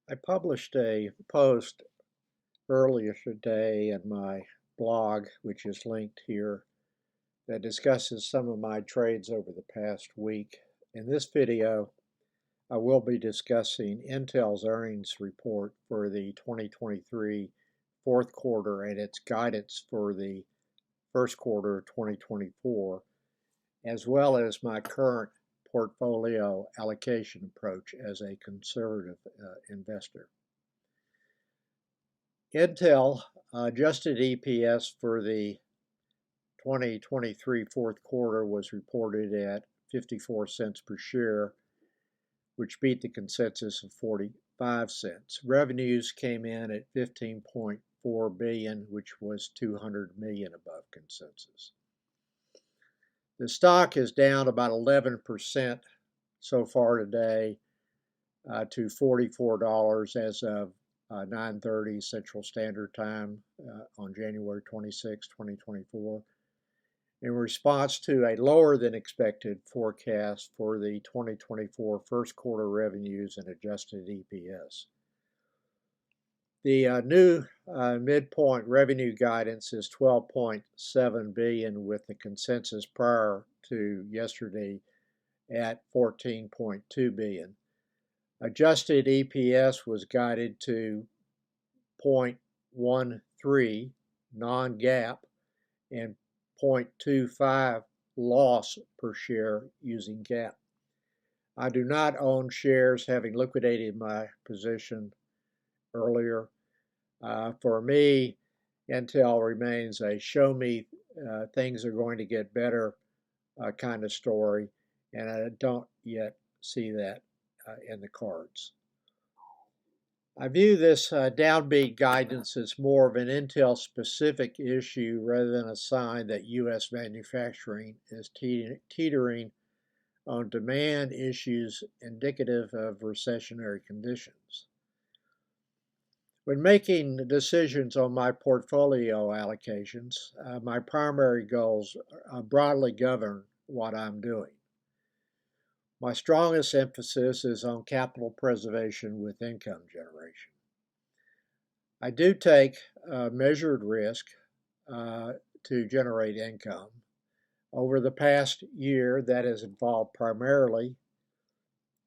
I published a post earlier today in my blog, which is linked here, that discusses some of my trades over the past week. In this video, I will be discussing Intel's earnings report for the 2023 fourth quarter and its guidance for the first quarter of 2024, as well as my current portfolio allocation approach as a conservative investor. Intel adjusted EPS for the 2023 fourth quarter was reported at 54 cents per share, which beat the consensus of 45 cents. Revenues came in at 15.4 billion, which was 200 million above consensus. The stock is down about 11% so far today to $44 as of 9:30 Central Standard Time on January 26, 2024, in response to a lower than expected forecast for the 2024 first quarter revenues and adjusted EPS. The new midpoint revenue guidance is 12.7 billion, with the consensus prior to yesterday at 14.2 billion. Adjusted EPS was guided to 0.13 non-GAAP and 0.25 loss per share using GAAP. I do not own shares, having liquidated my position earlier. For me, Intel remains a show me things are going to get better kind of story, and I don't yet see that in the cards. I view this downbeat guidance as more of an Intel-specific issue rather than a sign that U.S. manufacturing is teetering on demand issues indicative of recessionary conditions. When making decisions on my portfolio allocations, my primary goals broadly govern what I'm doing. My strongest emphasis is on capital preservation with income generation. I do take measured risk to generate income. Over the past year, that has involved primarily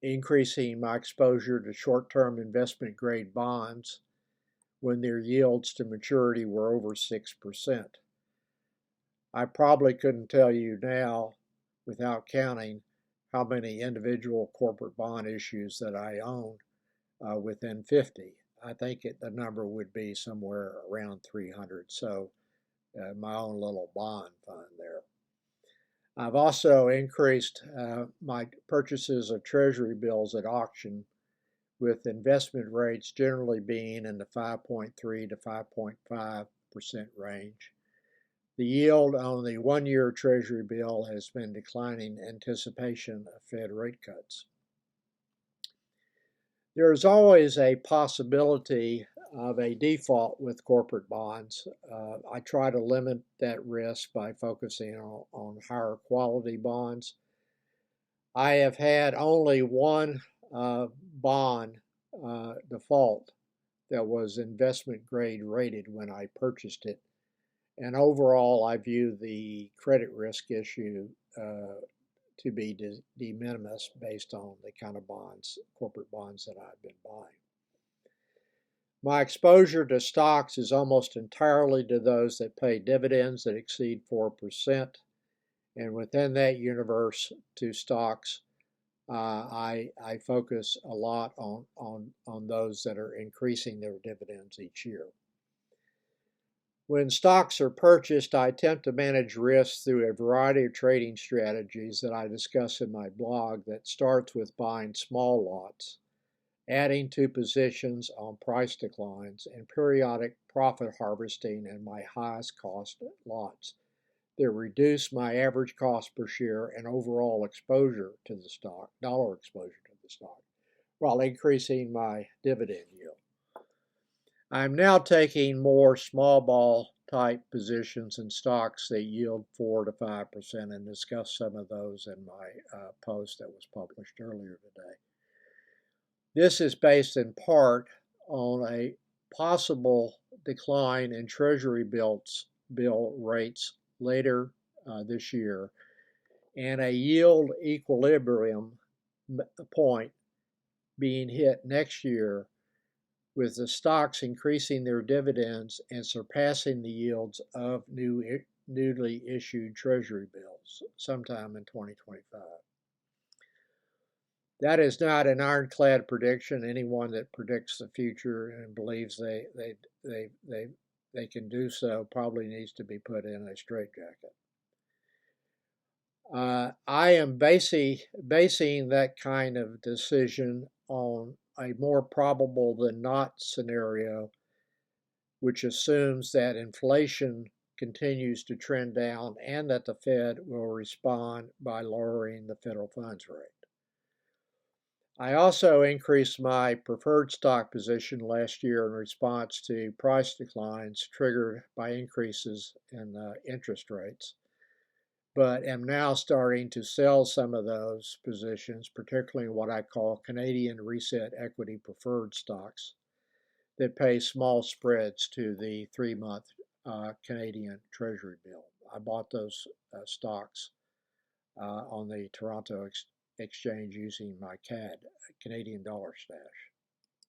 increasing my exposure to short-term investment-grade bonds when their yields to maturity were over 6%. I probably couldn't tell you now, without counting, how many individual corporate bond issues that I own within 50. I think the number would be somewhere around 300. So my own little bond fund there. I've also increased my purchases of treasury bills at auction, with investment rates generally being in the 5.3 to 5.5% range. The yield on the one-year Treasury bill has been declining in anticipation of Fed rate cuts. There is always a possibility of a default with corporate bonds. I try to limit that risk by focusing on higher quality bonds. I have had only one bond default that was investment grade rated when I purchased it. And overall, I view the credit risk issue to be de minimis based on the kind of bonds, corporate bonds that I've been buying. My exposure to stocks is almost entirely to those that pay dividends that exceed 4%. And within that universe to stocks, I focus a lot on those that are increasing their dividends each year. When stocks are purchased, I attempt to manage risks through a variety of trading strategies that I discuss in my blog that starts with buying small lots, adding to positions on price declines, and periodic profit harvesting in my highest cost lots that reduce my average cost per share and overall exposure to the stock, dollar exposure to the stock, while increasing my dividend yield. I'm now taking more small ball type positions in stocks that yield 4 to 5% and discuss some of those in my post that was published earlier today. This is based in part on a possible decline in Treasury bill rates later this year and a yield equilibrium point being hit next year, with the stocks increasing their dividends and surpassing the yields of newly issued Treasury bills sometime in 2025. That is not an ironclad prediction. Anyone that predicts the future and believes they can do so probably needs to be put in a straitjacket. I am basing that kind of decision on a more probable than not scenario, which assumes that inflation continues to trend down and that the Fed will respond by lowering the federal funds rate. I also increased my preferred stock position last year in response to price declines triggered by increases in interest rates, but am now starting to sell some of those positions, particularly what I call Canadian Reset Equity Preferred stocks that pay small spreads to the 3-month Canadian Treasury bill. I bought those stocks on the Toronto Exchange using my CAD, Canadian Dollar Stash.